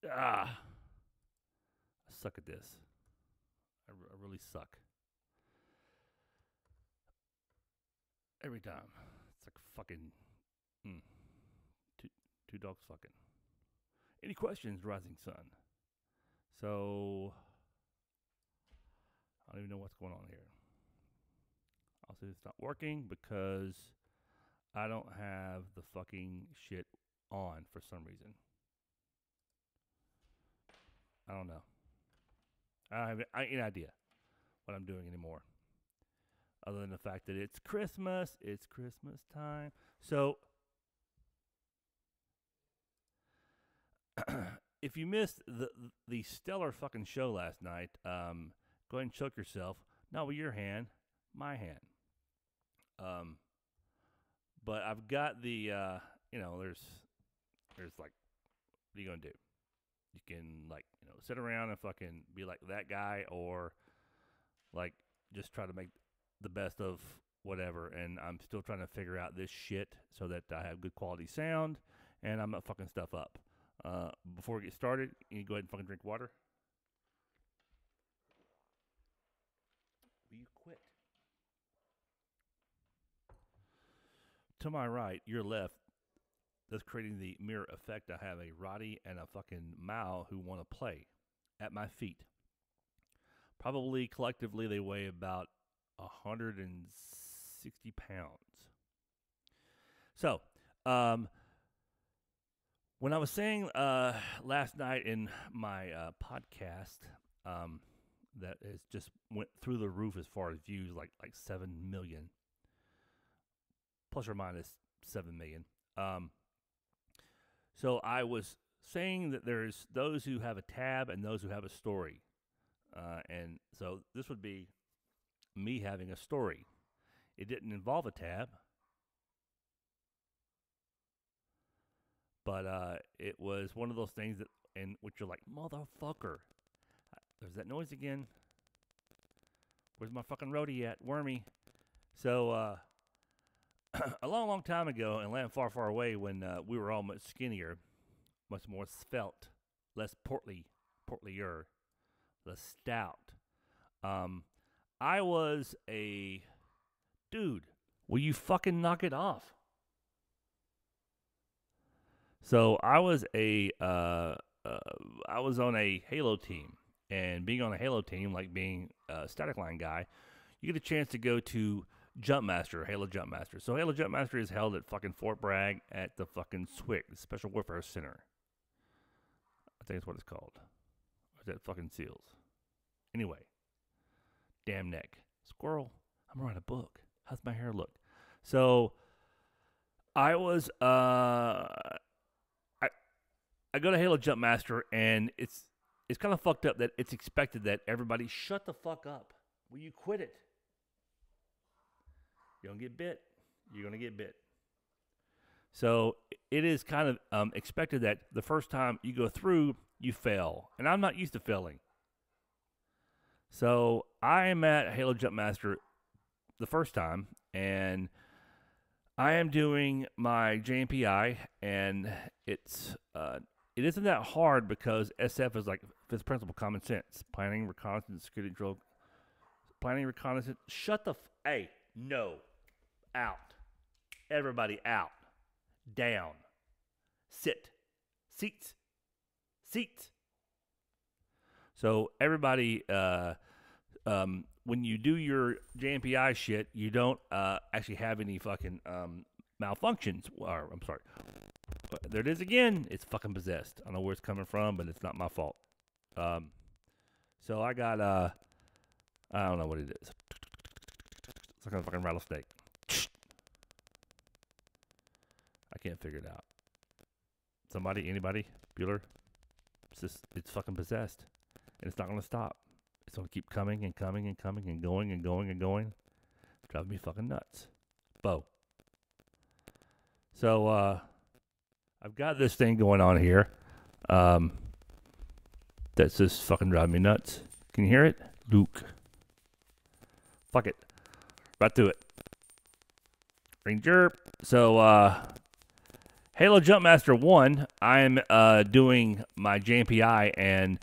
I suck at this. I really suck. Every time. It's like fucking. Mm, two, two dogs fucking. Any questions, Rising Sun? So, I don't even know what's going on here. I'll say it's not working because I don't have the fucking shit on for some reason. I don't know. I don't have any idea what I'm doing anymore. Other than the fact that it's Christmas time. So, if you missed the stellar fucking show last night, go ahead and choke yourself. Not with your hand, my hand. Um, but I've got the there's like, what are you gonna do? You can like sit around and fucking be like that guy, or like just try to make the best of whatever. And I'm still trying to figure out this shit so that I have good quality sound and I'm not fucking stuff up. Before we get started, you go ahead and fucking drink water. Will you quit? To my right, your left, thus creating the mirror effect, I have a Roddy and a fucking Mao who want to play at my feet. Probably collectively they weigh about 160 pounds. So, when I was saying last night in my podcast that has just went through the roof as far as views, like 7 million, plus or minus 7 million. So I was saying that there's those who have a tab and those who have a story. And so this would be me having a story. It didn't involve a tab, but it was one of those things that, in which you're like, motherfucker. There's that noise again. Where's my fucking roadie at? Wormy. So, a long, long time ago in land far, far away, when we were all much skinnier, much more svelte, less portlier, less stout. I was a dude. Will you fucking knock it off? So I was I was on a Halo team, and being on a Halo team, like being a static line guy, you get a chance to go to Jumpmaster, Halo Jumpmaster. So Halo Jumpmaster is held at fucking Fort Bragg at the fucking SWCC, the Special Warfare Center. I think that's what it's called. Or is that fucking SEALs? Anyway, damn neck. Squirrel, I'm writing a book. How's my hair look? So I was I go to Halo Jumpmaster, and it's kind of fucked up that it's expected that everybody shut the fuck up. Will you quit it? You're going to get bit. You're going to get bit. So it is kind of expected that the first time you go through, you fail. And I'm not used to failing. So I am at Halo Jumpmaster the first time, and I am doing my JMPI, and it isn't that hard because SF is like fifth principle, common sense, planning, reconnaissance, security control, planning, reconnaissance. Shut the hey, no, out, everybody out, down, sit, seats. So everybody, when you do your JMPI shit, you don't actually have any fucking malfunctions. Or I'm sorry. There it is again. It's fucking possessed. I don't know where it's coming from, but it's not my fault. So I got I don't know what it is. It's like a fucking rattlesnake. I can't figure it out. Somebody, anybody, Bueller? It's fucking possessed, and it's not gonna stop. It's gonna keep coming and coming and coming and going and going and going. It's driving me fucking nuts. Bo. So I've got this thing going on here. That's just fucking driving me nuts. Can you hear it? Luke. Fuck it. Right through it. Ranger. So Halo Jumpmaster 1, I'm doing my JMPI, and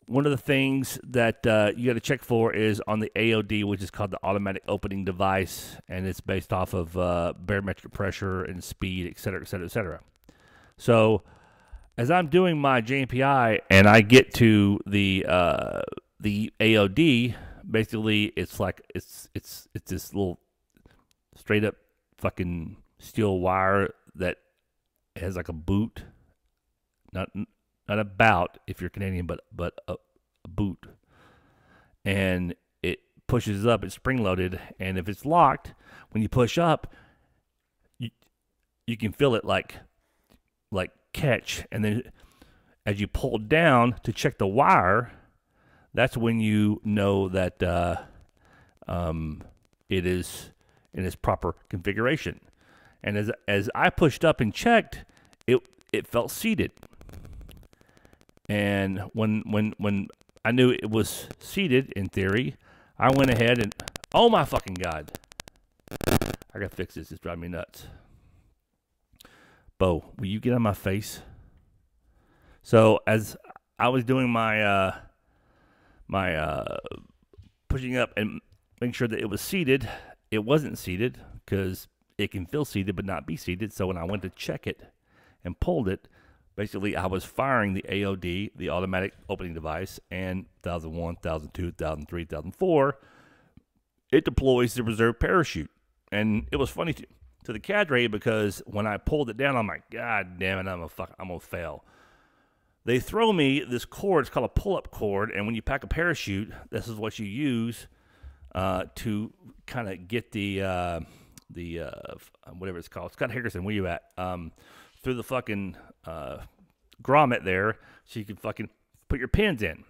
one of the things that you got to check for is on the AOD, which is called the automatic opening device, and it's based off of barometric pressure and speed, et cetera, et cetera, et cetera. So as I'm doing my JMPI and I get to the AOD, basically it's like it's this little straight up fucking steel wire that has like a boot, not a bout if you're Canadian, but a boot, and it pushes up. It's spring loaded, and if it's locked, when you push up, you can feel it like catch, and then as you pull down to check the wire, that's when you know that it is in its proper configuration. And as I pushed up and checked, it felt seated. And when I knew it was seated in theory, I went ahead and, oh my fucking God, I gotta fix this. It's driving me nuts. Bo, will you get on my face? So as I was doing my pushing up and making sure that it was seated, it wasn't seated because it can feel seated but not be seated. So when I went to check it and pulled it, basically I was firing the AOD, the automatic opening device, and 1001, 1002, 1003, 1004, it deploys the reserve parachute. And it was funny to the cadre because when I pulled it down, I'm like, God damn it, I'm gonna fail. They throw me this cord. It's called a pull-up cord, and when you pack a parachute, this is what you use to kind of get the whatever it's called. Scott Hickerson, where you at? Through the fucking grommet there, so you can fucking put your pins in.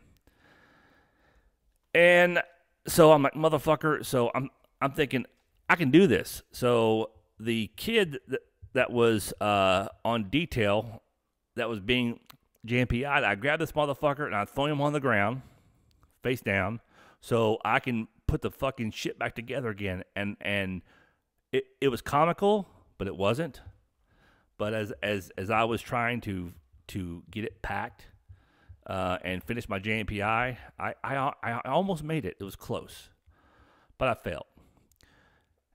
And so I'm like, motherfucker. So I'm thinking I can do this. So the kid that was on detail, that was being JMPI'd, I grabbed this motherfucker and I throw him on the ground, face down, so I can put the fucking shit back together again. And it was comical, but it wasn't. But as I was trying to get it packed and finish my JMPI, I almost made it. It was close, but I failed.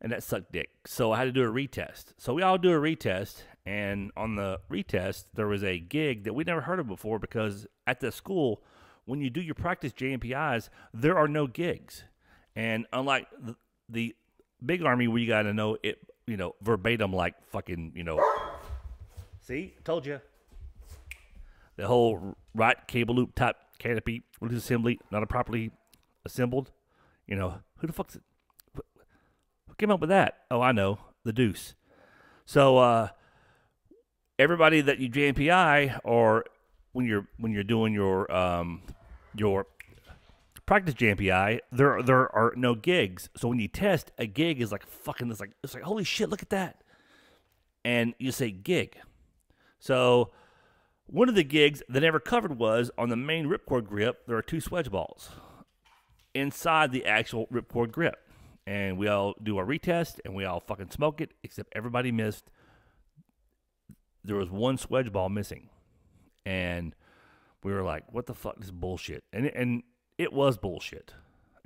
And that sucked dick. So I had to do a retest. So we all do a retest, and on the retest, there was a gig that we never heard of before because at the school, when you do your practice JMPIs, there are no gigs. And unlike the big Army where you got to know it, verbatim like fucking, see, told you. The whole right cable loop type canopy release assembly, not properly assembled. Who the fuck's it? Who came up with that? Oh, I know, the Deuce. So everybody that you JMPI, or when you're doing your practice JMPI, there are no gigs. So when you test, a gig is like fucking. It's like holy shit, look at that, and you say gig. So one of the gigs that I never covered was on the main ripcord grip. There are two swedge balls inside the actual ripcord grip. And we all do our retest, and we all fucking smoke it, except everybody missed. There was one swedge ball missing. And we were like, what the fuck, this is bullshit. And it was bullshit.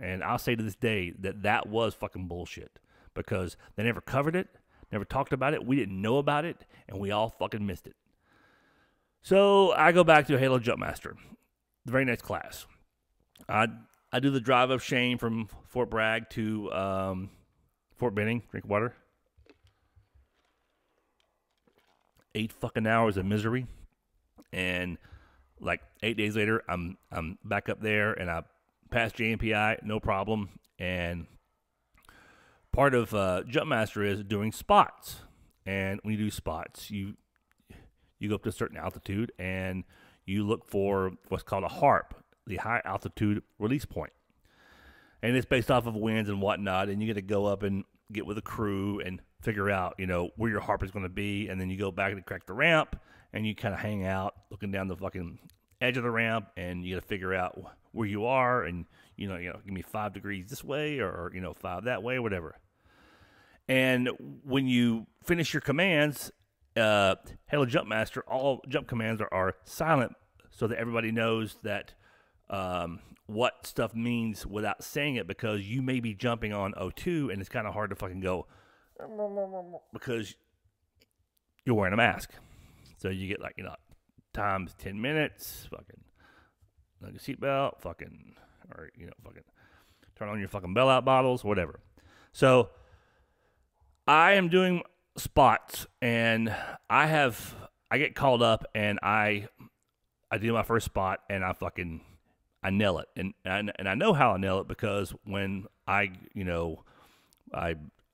And I'll say to this day that was fucking bullshit. Because they never covered it, never talked about it, we didn't know about it, and we all fucking missed it. So I go back to Halo Jumpmaster, the very next class. I do the drive of shame from Fort Bragg to Fort Benning. Drink water. 8 fucking hours of misery, and like 8 days later, I'm back up there, and I passed JMPI, no problem. And part of Jumpmaster is doing spots, and when you do spots, you go up to a certain altitude, and you look for what's called a HARP, the high altitude release point. And it's based off of winds and whatnot, and you get to go up and get with a crew and figure out, where your harp is going to be, and then you go back and crack the ramp, and you kind of hang out looking down the fucking edge of the ramp, and you got to figure out where you are, and, give me 5 degrees this way, or, 5 that way, or whatever. And when you finish your commands, Halo Jump Master, all jump commands are silent so that everybody knows that what stuff means without saying it, because you may be jumping on O2 and it's kind of hard to fucking go because you're wearing a mask. So you get like, times 10 minutes, fucking like a seatbelt, fucking, or, fucking turn on your fucking bailout bottles, whatever. So I am doing spots, and I get called up, and I do my first spot, and I nail it, and I know how I nail it, because when I do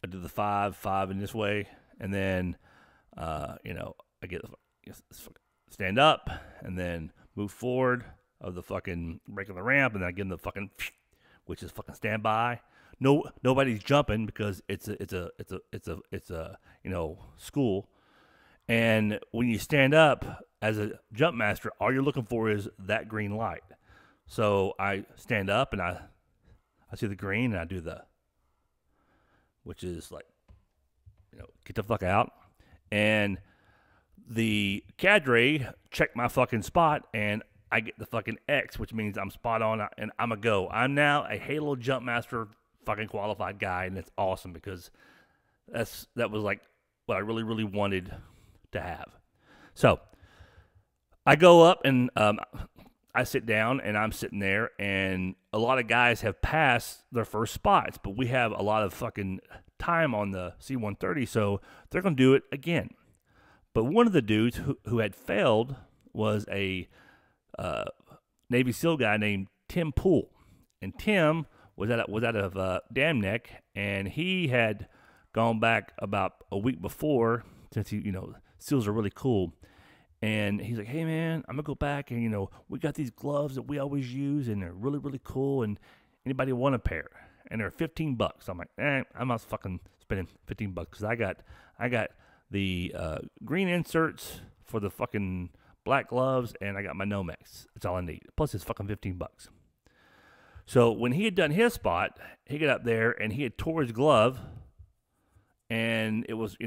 the five in this way, and then I get stand up, and then move forward of the fucking break of the ramp, and then I give them the fucking, which is fucking standby. Nobody's jumping because it's a school. And when you stand up as a jump master, all you're looking for is that green light. So I stand up and I see the green, and I do which is like, get the fuck out. And the cadre check my fucking spot, and I get the fucking X, which means I'm spot on, and I'm a go. I'm now a Halo Jump Master fucking qualified guy, and it's awesome, because that was like what I really, really wanted to have. So I go up, and I sit down, and I'm sitting there, and a lot of guys have passed their first spots, but we have a lot of fucking time on the C-130, so they're going to do it again. But one of the dudes who had failed was a Navy SEAL guy named Tim Poole, and Tim was out of Dam Neck, and he had gone back about a week before, since SEALs are really cool. And he's like, hey, man, I'm going to go back, and, we got these gloves that we always use, and they're really, really cool, and anybody want a pair? And they're $15. I'm like, I'm not fucking spending $15, because I got the green inserts for the fucking black gloves, and I got my Nomex. That's all I need. Plus, it's fucking $15. So when he had done his spot, he got up there, and he had tore his glove, and it was,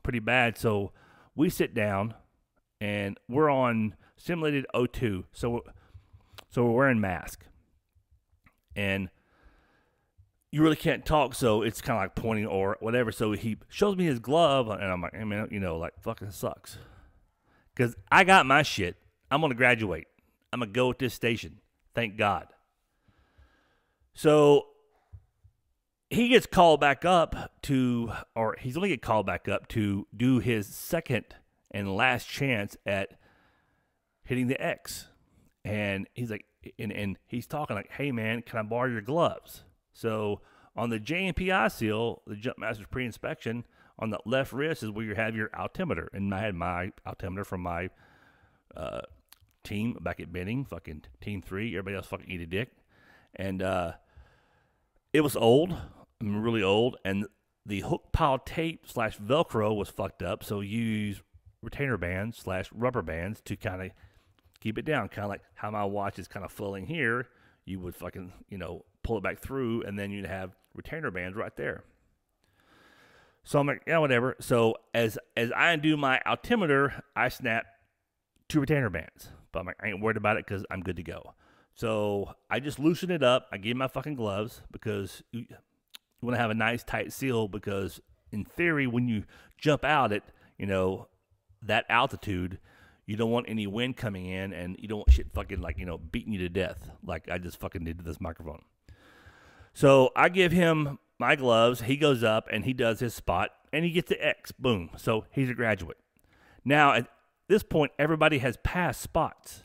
pretty bad. So we sit down, and we're on simulated O2, so we're wearing masks, and you really can't talk, so it's kind of like pointing or whatever. So he shows me his glove, and I'm like, hey, man, like, fucking sucks, because I got my shit. I'm gonna graduate. I'm gonna go at this station. Thank God. So he gets called back up he's only get called back up to do his second and last chance at hitting the X. And he's like, and he's talking like, hey, man, can I borrow your gloves? So on the JMPI seal, the Jump Master's pre-inspection, on the left wrist is where you have your altimeter. And I had my altimeter from my team back at Benning, fucking Team 3. Everybody else fucking eat a dick. And it was old, really old. And the hook pile tape / Velcro was fucked up. So you use retainer bands / rubber bands to kind of keep it down. Kind of like how my watch is kind of flowing here. You would fucking, pull it back through, and then you'd have retainer bands right there. So I'm like, yeah, whatever. So as I undo my altimeter, I snap 2 retainer bands. But I'm like, I ain't worried about it, because I'm good to go. So I just loosen it up. I gave my fucking gloves, because you want to have a nice tight seal, because in theory, when you jump out at, that altitude, you don't want any wind coming in, and you don't want shit fucking like, beating you to death like I just fucking did to this microphone. So I give him my gloves. He goes up, and he does his spot, and he gets the X. Boom. So he's a graduate. Now, at this point, everybody has passed spots.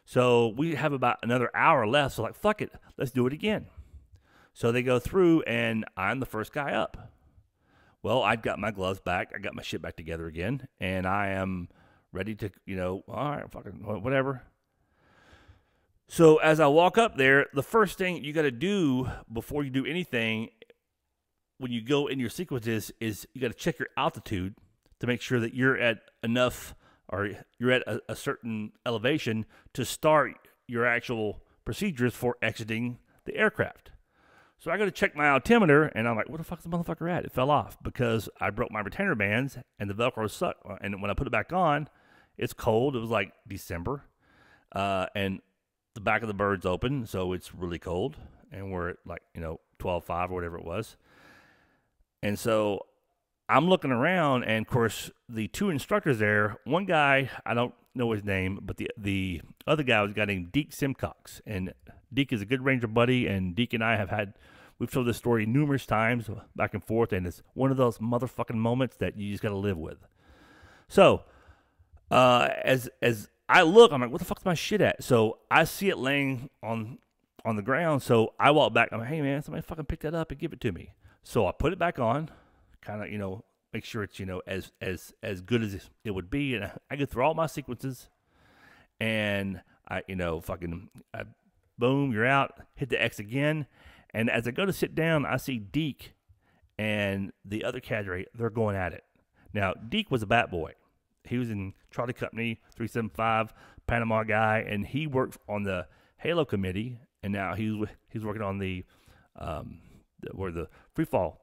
So we have about another hour left. So like, fuck it. Let's do it again. So they go through, and I'm the first guy up. Well, I've got my gloves back. I got my shit back together again, and I am ready to, all right, fucking whatever. So as I walk up there, the first thing you got to do before you do anything, when you go in your sequences, is you got to check your altitude to make sure that you're at enough, or you're at a certain elevation to start your actual procedures for exiting the aircraft. So I go to check my altimeter, and I'm like, where the fuck's the motherfucker at? It fell off because I broke my retainer bands, and the Velcro suck. And when I put it back on, it's cold. It was like December. And the back of the bird's open, so it's really cold. And we're at like, 12.5 or whatever it was. And so I'm looking around, and of course, the two instructors there, one guy, I don't know his name, but the other guy was a guy named Deke Simcox. And Deke is a good Ranger buddy, and Deke and I we've told this story numerous times back and forth, and it's one of those motherfucking moments that you just got to live with. So, as I look, I'm like, what the fuck's my shit at? So I see it laying on the ground, so I walk back. I'm like, hey, man, somebody fucking pick that up and give it to me. So I put it back on, kind of, make sure it's, as good as it would be, and I go through all my sequences, and I boom, you're out, hit the X again. And as I go to sit down, I see Deke and the other cadre, they're going at it. Now, Deke was a bat boy. He was in Charlie Company, 375, Panama guy, and he worked on the Halo committee, and now he's working on the free fall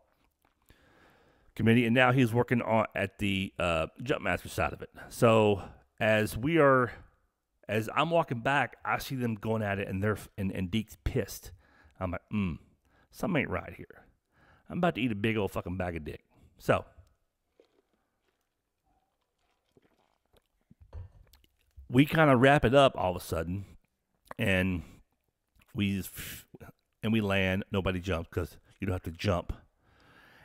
committee, and now he's working at the Jumpmaster side of it. So as I'm walking back, I see them going at it, and Deke's pissed. I'm like, something ain't right here. I'm about to eat a big old fucking bag of dick. So we kind of wrap it up all of a sudden, and we land. Nobody jumps because you don't have to jump.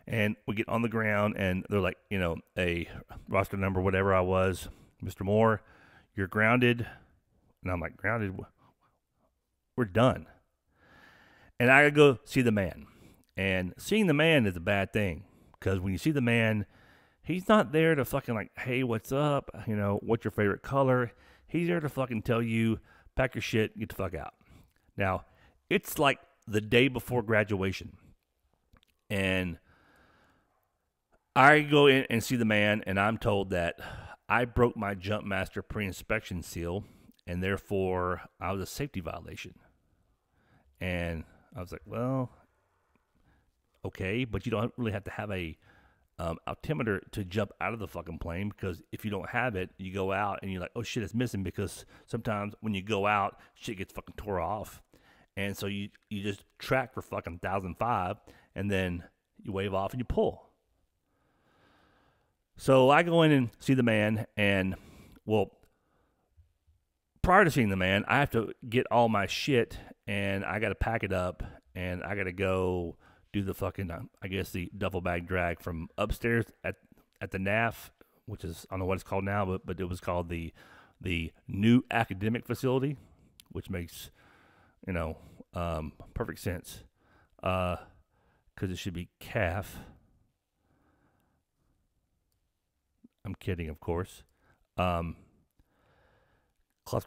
And we get on the ground, and they're like, a roster number, whatever I was, Mr. Moore, you're grounded. And I'm like, grounded? We're done. And I gotta go see the man. And seeing the man is a bad thing. Because when you see the man, he's not there to fucking like, hey, what's up? What's your favorite color? He's there to fucking tell you, pack your shit, get the fuck out. Now, it's like the day before graduation. And I go in and see the man, and I'm told that I broke my Jumpmaster pre-inspection seal, and therefore I was a safety violation. And I was like, well, okay, but you don't really have to have a altimeter to jump out of the fucking plane, because if you don't have it, you go out and you're like, oh shit, it's missing, because sometimes when you go out, shit gets fucking tore off. And so you just track for fucking 1,005, and then you wave off and you pull. So I go in and see the man, and, well, prior to seeing the man, I have to get all my shit, and I got to pack it up, and I got to go do the fucking, I guess, the duffel bag drag from upstairs at the NAF, which is, I don't know what it's called now, but it was called the new academic facility, which makes, perfect sense, because it should be CAF. I'm kidding, of course. Cluster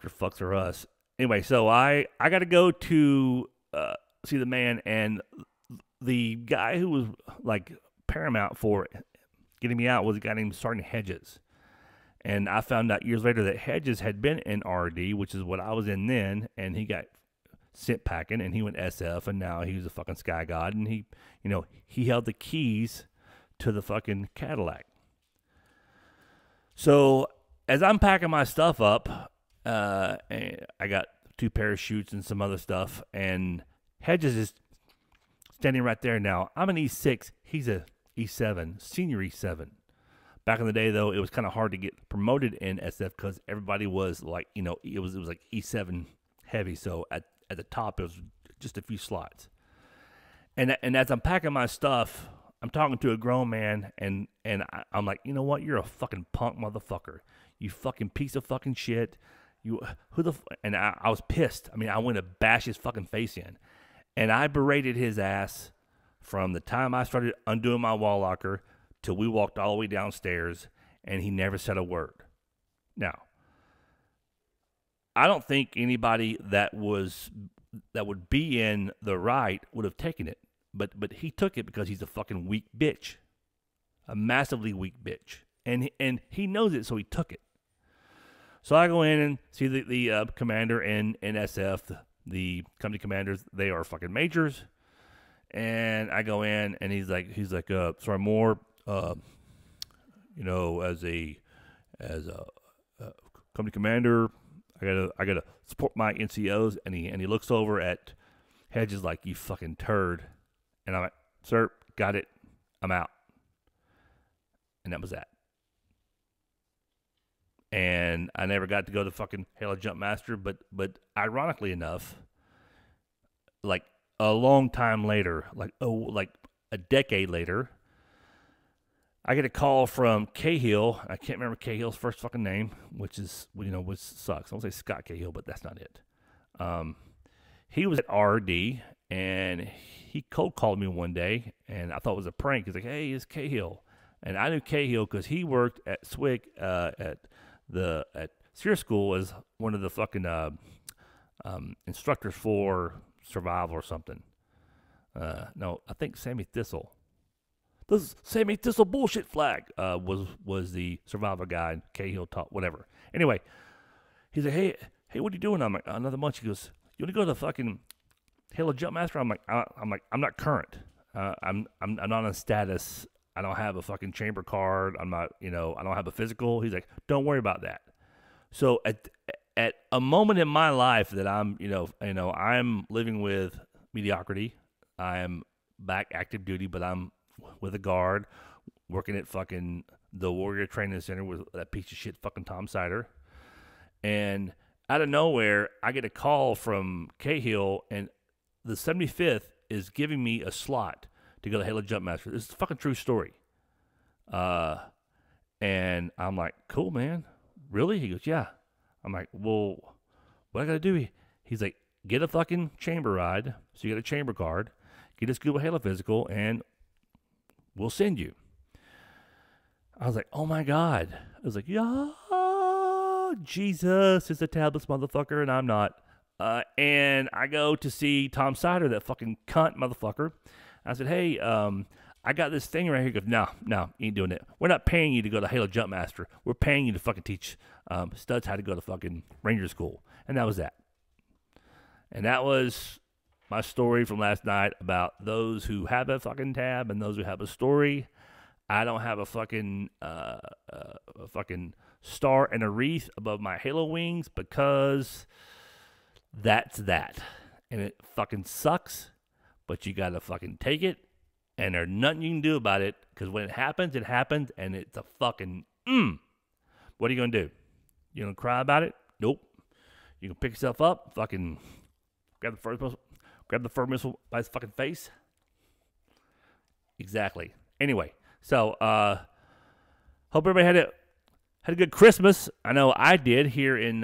fucks are us. Anyway, so I got to go to see the man, and the guy who was like paramount for getting me out was a guy named Sergeant Hedges. And I found out years later that Hedges had been in RD, which is what I was in then, and he got sent packing, and he went SF, and now he was a fucking sky god, and he held the keys to the fucking Cadillac. So as I'm packing my stuff up, I got 2 parachutes and some other stuff, and Hedges is standing right there. Now, I'm an E6. He's a E7, senior E7. Back in the day, though, it was kind of hard to get promoted in SF because everybody was like, it was like E7 heavy. So at the top, it was just a few slots. And as I'm packing my stuff, I'm talking to a grown man, and I'm like, you know what? You're a fucking punk motherfucker. You fucking piece of fucking shit. And I was pissed. I mean, I went to bash his fucking face in. And I berated his ass from the time I started undoing my wall locker till we walked all the way downstairs, and he never said a word. Now, I don't think anybody that would be in the right would have taken it. But he took it because he's a fucking weak bitch. A massively weak bitch. And he knows it, so he took it. So I go in and see the commander in SF, the company commanders. They are fucking majors. And I go in, and he's like, sorry, more, as a company commander, I gotta support my NCOs. And he looks over at Hedges like, you fucking turd. And I'm like, sir, got it. I'm out. And that was that. And I never got to go to fucking Halo Jump Master, but ironically enough, like a long time later, like a decade later, I get a call from Cahill. I can't remember Cahill's first fucking name, which sucks. I won't say Scott Cahill, but that's not it. He was at RD, and he cold called me one day, and I thought it was a prank. He's like, hey, it's Cahill. And I knew Cahill because he worked at SWIC at SEER School as one of the fucking instructors for survival or something. No, I think Sammy Thistle. This Sammy Thistle bullshit flag was the survival guy. Cahill taught whatever. Anyway, he's like, hey, what are you doing? I'm like, another month. He goes, you want to go to the fucking Halo Jump Master? I'm like, I'm not current. I'm not on status. I don't have a fucking chamber card. I'm not, I don't have a physical. He's like, don't worry about that. So at a moment in my life that I'm, I'm living with mediocrity. I'm back active duty, but I'm with a guard, working at fucking the Warrior Training Center with that piece of shit fucking Tom Sider. And out of nowhere, I get a call from Cahill, and the 75th is giving me a slot to go to Halo Jump Master. This is a fucking true story. And I'm like, cool, man. Really? He goes, yeah. I'm like, well, what I got to do? He's like, get a fucking chamber ride. So you get a chamber card. Get a Scuba Halo physical, and we'll send you. I was like, oh my God. I was like, yeah, Jesus is a tablets motherfucker, and I'm not. And I go to see Tom Sider, that fucking cunt motherfucker. I said, hey, I got this thing right here. He goes, no, you ain't doing it. We're not paying you to go to Halo Jump Master. We're paying you to fucking teach studs how to go to fucking Ranger School. And that was that. And that was my story from last night about those who have a fucking tab and those who have a story. I don't have a fucking star and a wreath above my Halo wings because that's that. And it fucking sucks, but you gotta fucking take it, and there's nothing you can do about it, because when it happens, and it's a fucking What are you gonna do? You gonna cry about it? Nope. You can pick yourself up, fucking grab the first missile by his fucking face. Exactly. Anyway, so hope everybody had a good Christmas. I know I did here in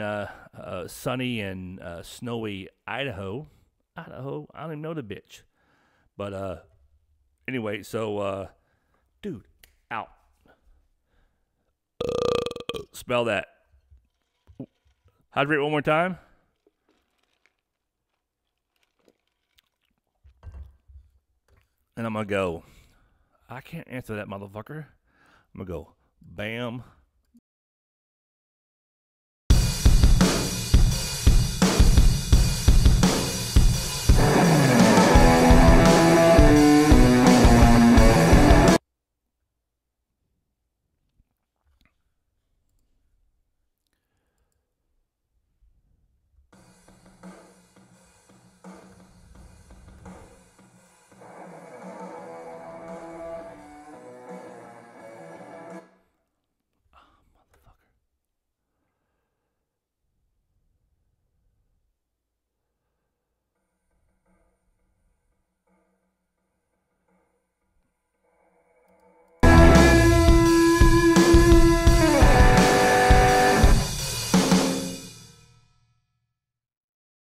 sunny and snowy Idaho. I don't even know the bitch. But anyway, so dude, out. Spell that. Hydrate one more time. And I'm going to go, I can't answer that motherfucker. I'm going to go, bam,